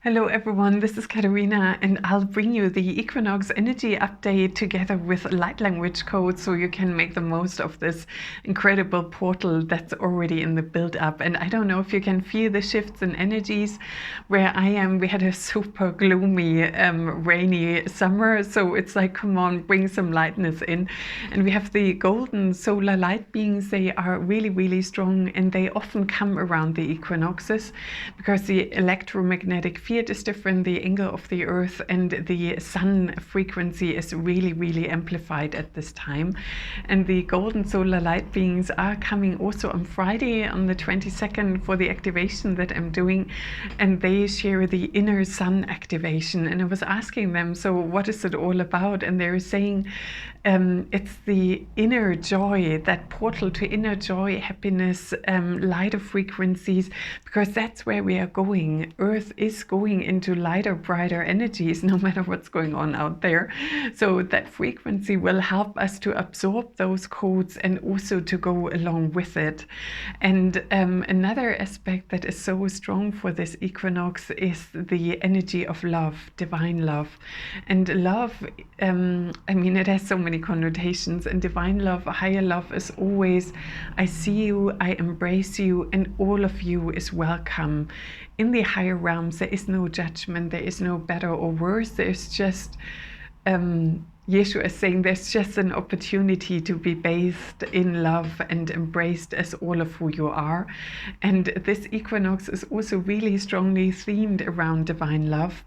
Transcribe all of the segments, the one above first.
Hello everyone, this is Katerina and I'll bring you the Equinox energy update together with light language codes so you can make the most of this incredible portal that's already in the build up. And I don't know if you can feel the shifts in energies. Where I am, we had a super gloomy, rainy summer, so it's like, come on, bring some lightness in. And we have the golden solar light beings. They are really strong and they often come around the equinoxes because the electromagnetic field is different, the angle of the earth and the sun frequency is really amplified at this time. And the golden solar light beings are coming also on Friday on the 22nd for the activation that I'm doing, and they share the inner sun activation. And I was asking them, so what is it all about? And they're saying it's the inner joy, that portal to inner joy, happiness, lighter frequencies, because that's where we are going. Earth is going into lighter, brighter energies, no matter what's going on out there. So that frequency will help us to absorb those codes and also to go along with it. And another aspect that is so strong for this equinox is the energy of love, divine love. And love, I mean, it has so many connotations, and divine love, higher love is always, I see you, I embrace you, and all of you is welcome. In the higher realms, there is no judgment, there is no better or worse, there's just, Yeshua is saying there's just an opportunity to be bathed in love and embraced as all of who you are. And this equinox is also really strongly themed around divine love.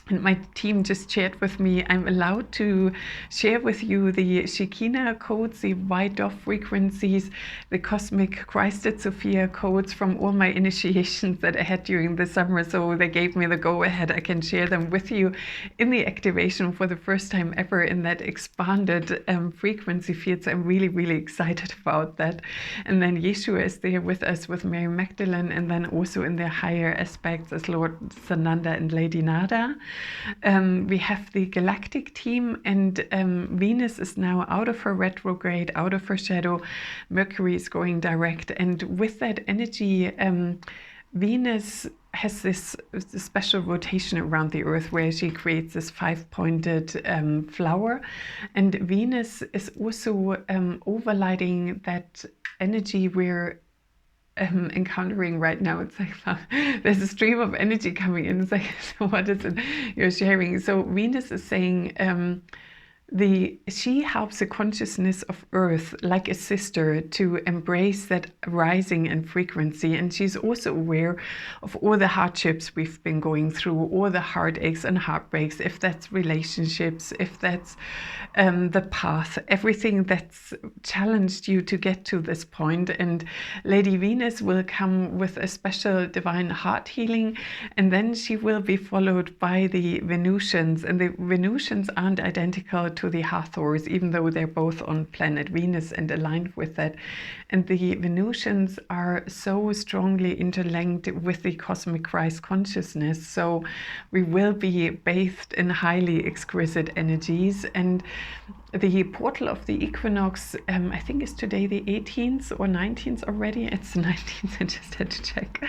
And my team just shared with me, I'm allowed to share with you the Shekinah codes, the white dove frequencies, the cosmic Christed Sophia codes from all my initiations that I had during the summer. So they gave me the go ahead. I can share them with you in the activation for the first time ever in that expanded frequency field. So I'm really excited about that. And then Yeshua is there with us with Mary Magdalene, and then also in their higher aspects as Lord Sananda and Lady Nada. We have the galactic team, and Venus is now out of her retrograde, out of her shadow. Mercury is going direct, and with that energy, Venus has this special rotation around the earth where she creates this 5-pointed flower, and Venus is also overlighting that energy we're encountering right now. It's like, there's a stream of energy coming in. It's like, so what is it you're sharing? So Venus is saying she helps the consciousness of Earth like a sister to embrace that rising in frequency, and she's also aware of all the hardships we've been going through, all the heartaches and heartbreaks, if that's relationships, if that's the path, everything that's challenged you to get to this point. And Lady Venus will come with a special divine heart healing, and then she will be followed by the Venusians, and the Venusians aren't identical to the Hathors, even though they're both on planet Venus and aligned with that. And the Venusians are so strongly interlinked with the cosmic Christ consciousness. So we will be bathed in highly exquisite energies. And the portal of the equinox, I think is today the 18th or 19th already. It's the 19th, I just had to check.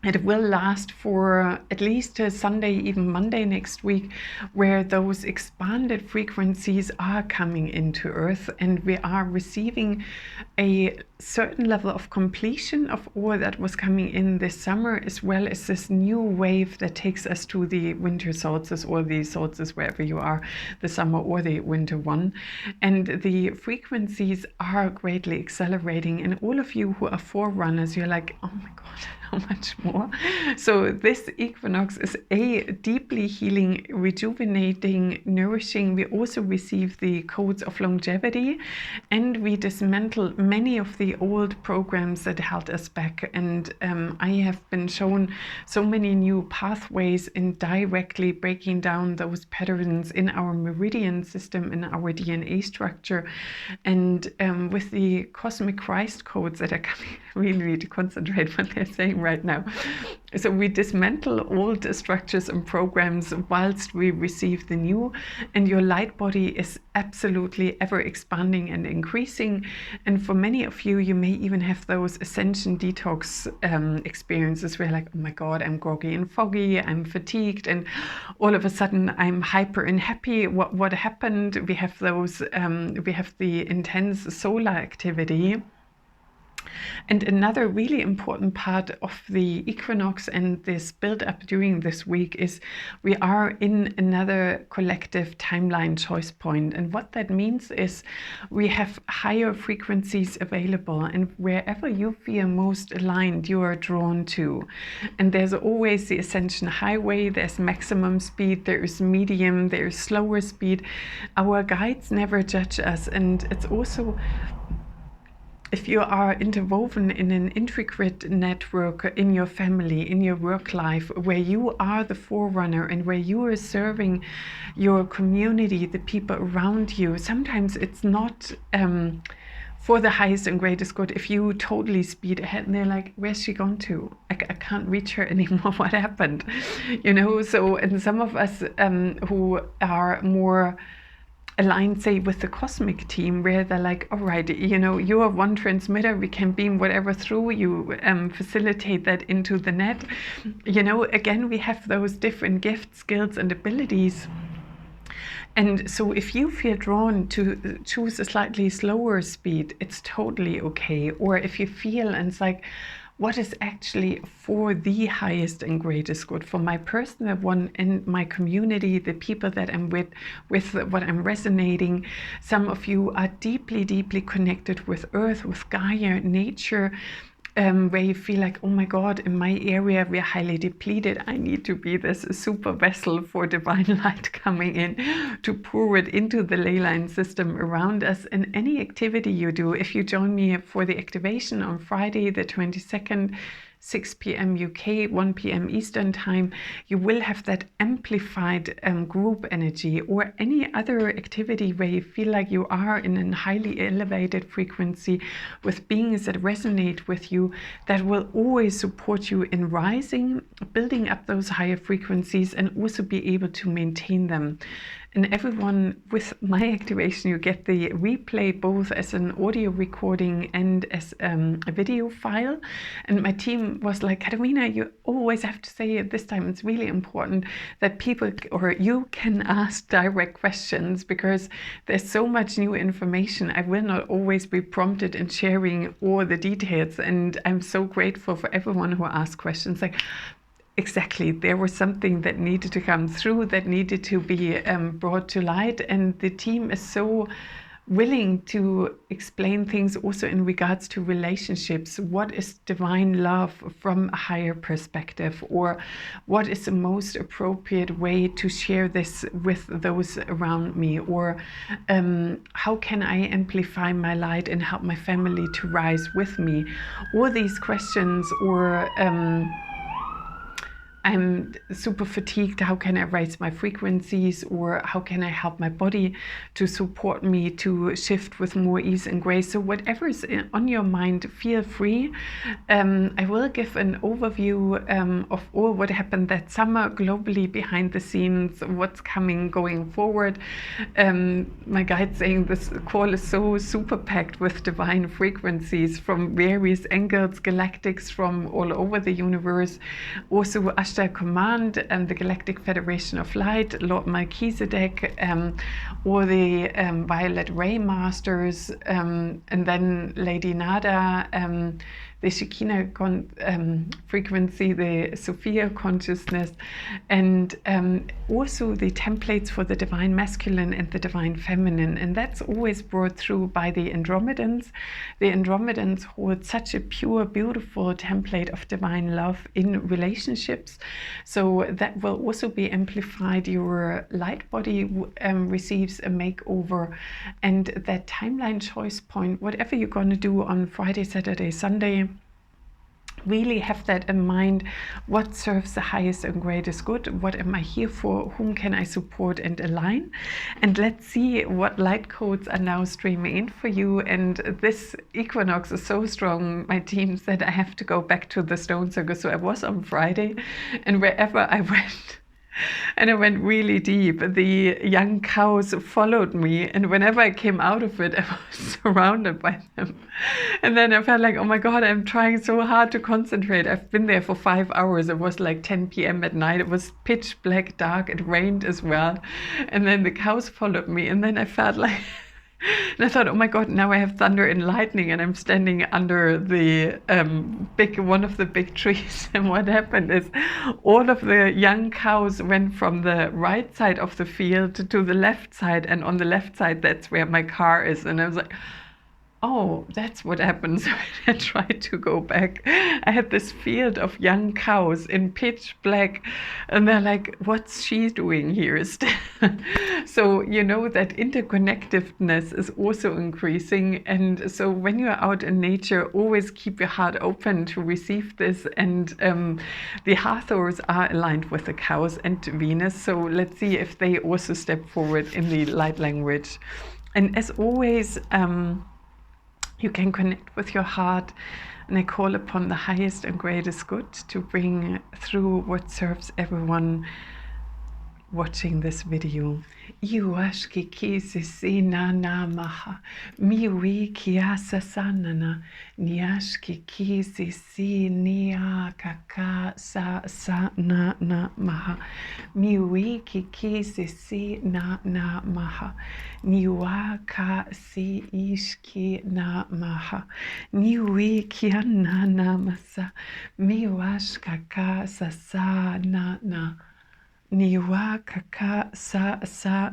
It will last for at least Sunday, even Monday next week, where those expanded frequencies are coming into Earth, and we are receiving a certain level of completion of all that was coming in this summer, as well as this new wave that takes us to the winter solstice, or the solstice wherever you are, the summer or the winter one. And the frequencies are greatly accelerating, and all of you who are forerunners, you're like, oh my God, how much more? So this equinox is a deeply healing, rejuvenating, nourishing. We also receive the codes of longevity, and we dismantle many of the old programs that held us back. And I have been shown so many new pathways in directly breaking down those patterns in our meridian system, in our DNA structure. And with the cosmic Christ codes that are coming, really need to concentrate what they're saying saying right now. So we dismantle old structures and programs whilst we receive the new, and your light body is absolutely ever expanding and increasing. And for many of you, you may even have those Ascension detox experiences where like, oh my God, I'm groggy and foggy, I'm fatigued, and all of a sudden I'm hyper and happy. What happened? We have those, we have the intense solar activity. And another really important part of the equinox and this build up during this week is we are in another collective timeline choice point. And what that means is we have higher frequencies available, and wherever you feel most aligned, you are drawn to. And there's always the Ascension highway, there's maximum speed, there's medium, there's slower speed. Our guides never judge us, and it's also, if you are interwoven in an intricate network in your family, in your work life, where you are the forerunner and where you are serving your community, the people around you, sometimes it's not for the highest and greatest good. If you totally speed ahead and they're like, where's she gone to? I can't reach her anymore. What happened? You know, so, and some of us who are more aligned, say, with the cosmic team, where they're like, all right, you know, you are one transmitter, we can beam whatever through you, facilitate that into the net. You know, again, we have those different gifts, skills, and abilities. And so if you feel drawn to choose a slightly slower speed, it's totally okay. Or if you feel, and it's like, what is actually for the highest and greatest good, for my personal one and my community, the people that I'm with what I'm resonating. Some of you are deeply, deeply connected with Earth, with Gaia, nature, where you feel like, oh my God, in my area, we're highly depleted. I need to be this super vessel for divine light coming in to pour it into the ley line system around us. And any activity you do, if you join me for the activation on Friday, the 22nd, 6 p.m. UK, 1 p.m. Eastern time, you will have that amplified group energy, or any other activity where you feel like you are in a highly elevated frequency with beings that resonate with you, that will always support you in rising, building up those higher frequencies, and also be able to maintain them. And everyone with my activation, you get the replay both as an audio recording and as a video file. And my team was like, Katarina, you always have to say it this time. It's really important that people, or you, can ask direct questions, because there's so much new information. I will not always be prompted in sharing all the details. And I'm so grateful for everyone who asked questions like, exactly, there was something that needed to come through, that needed to be brought to light. And the team is so willing to explain things also in regards to relationships. What is divine love from a higher perspective? Or what is the most appropriate way to share this with those around me? Or how can I amplify my light and help my family to rise with me? All these questions, or I'm super fatigued, how can I raise my frequencies? Or how can I help my body to support me to shift with more ease and grace? So whatever is on your mind, feel free. I will give an overview of all what happened that summer globally behind the scenes, what's coming going forward. My guide saying this call is so super packed with divine frequencies from various angles, galactics from all over the universe. Also Command and the Galactic Federation of Light, Lord Melchizedek, or the Violet Ray Masters, and then Lady Nada, the Shekinah frequency, the Sophia consciousness, and also the templates for the divine masculine and the divine feminine. And that's always brought through by the Andromedans. The Andromedans hold such a pure, beautiful template of divine love in relationships. So that will also be amplified. Your light body receives a makeover, and that timeline choice point, whatever you're going to do on Friday, Saturday, Sunday, really have that in mind. What serves the highest and greatest good? What am I here for? Whom can I support and align? And let's see what light codes are now streaming in for you. And this equinox is so strong, my team said I have to go back to the stone circle. So I was on Friday, and wherever I went, and I went really deep, the young cows followed me, and whenever I came out of it, I was surrounded by them. And then I felt like, oh my God, I'm trying so hard to concentrate. I've been there for 5 hours. It was like 10 p.m. at night. It was pitch black dark. It rained as well. And then the cows followed me, and then I felt like, and I thought, oh my God, now I have thunder and lightning, and I'm standing under the one of the big trees. And what happened is all of the young cows went from the right side of the field to the left side. And on the left side, that's where my car is. And I was like, oh, that's what happens when I tried to go back. I had this field of young cows in pitch black, and they're like, what's she doing here still? So you know that interconnectedness is also increasing. And so when you're out in nature, always keep your heart open to receive this. And the Hathors are aligned with the cows and Venus. So let's see if they also step forward in the light language. And as always, you can connect with your heart, and I call upon the highest and greatest good to bring through what serves everyone watching this video. Iwashki kisi na na maha miwi kiasa sanana niashki kisi si nia kaka sa na maha miwi kisi si na maha niwa ka si ishki na maha niwi kiana na masa miwashka ka sa na Niwa kaka sa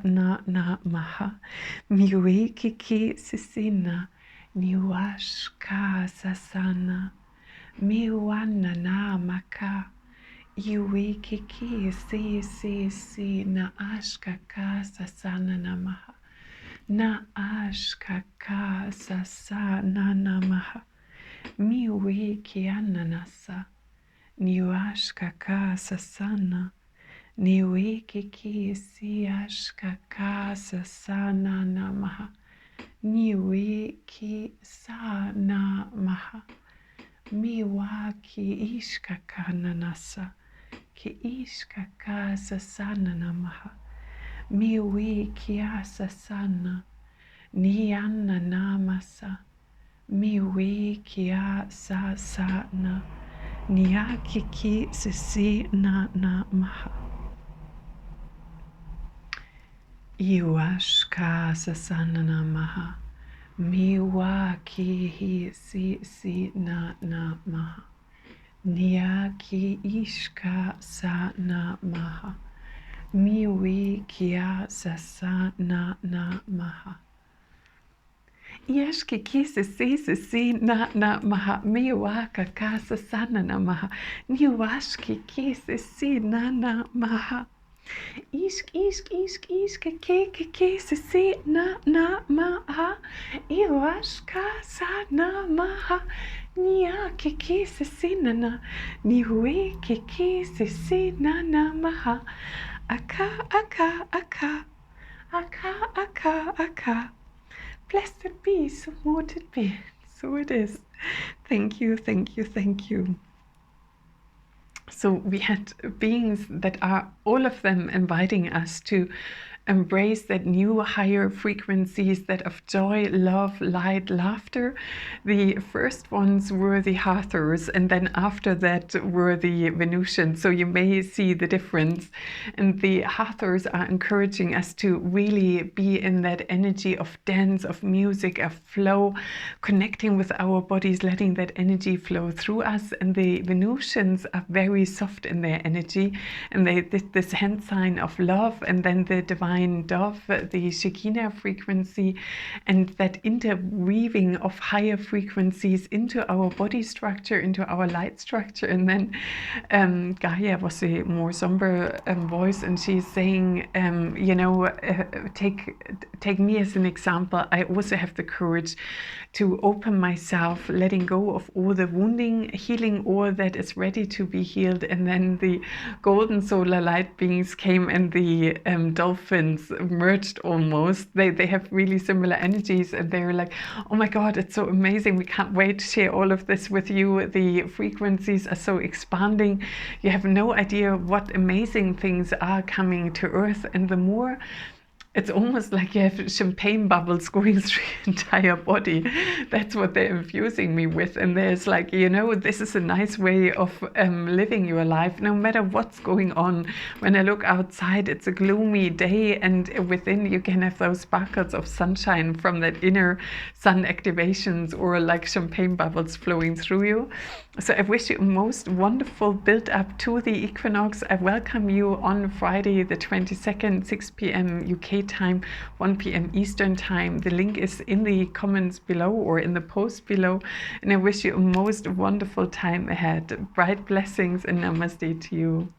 na maha miwi kiki sisina niwashka sasana miwana na maka iwi kiki si na ashka ka sasana na maha na ashka ka sasana na maha miwi kiana nasa niwashka ka sasana Niwi kiki si ashka ka sana namaha. Niwi ki sa na maha. Miwa ki ishka ka nanasa. Ki ishka ka sana namaha. Miwi ki asa sana. Niyanna namasa. Miwi ki asa sana. Niyaki ki sisi na maha. Iwashka sasana maha miwa ki hi si na maha niya ki ishka sa na maha miwi kia sasa na maha Yashki ki si na maha miwa kaka sasana na maha niwashki ki si na maha Ishk, ke, si, na, maha, iwashka, sa, na, maha, nia, ke, si, na, niwe, ke, si, na, maha, aka. Blessed be, so mote it be, so it is. Thank you. So we had beings that are all of them inviting us to embrace that new higher frequencies, that of joy, love, light, laughter. The first ones were the Hathors, and then after that were the Venusians. So you may see the difference. And the Hathors are encouraging us to really be in that energy of dance, of music, of flow, connecting with our bodies, letting that energy flow through us. And the Venusians are very soft in their energy, and they did this hand sign of love, and then the divine divine dove, the Shekinah frequency, and that interweaving of higher frequencies into our body structure, into our light structure. And then Gaia was a more somber voice, and she's saying, take me as an example. I also have the courage to open myself, letting go of all the wounding, healing all that is ready to be healed. And then the golden solar light beings came, and the dolphins merged almost. They have really similar energies, and they're like, oh my God, it's so amazing. We can't wait to share all of this with you. The frequencies are so expanding. You have no idea what amazing things are coming to Earth. And the more, it's almost like you have champagne bubbles going through your entire body. That's what they're infusing me with. And there's like, this is a nice way of living your life, no matter what's going on. When I look outside, it's a gloomy day, and within you can have those sparkles of sunshine from that inner sun activations, or like champagne bubbles flowing through you. So I wish you a most wonderful build up to the equinox. I welcome you on Friday the 22nd, 6 p.m. UK time, 1 p.m. Eastern time. The link is in the comments below or in the post below. And I wish you a most wonderful time ahead. Bright blessings and namaste to you.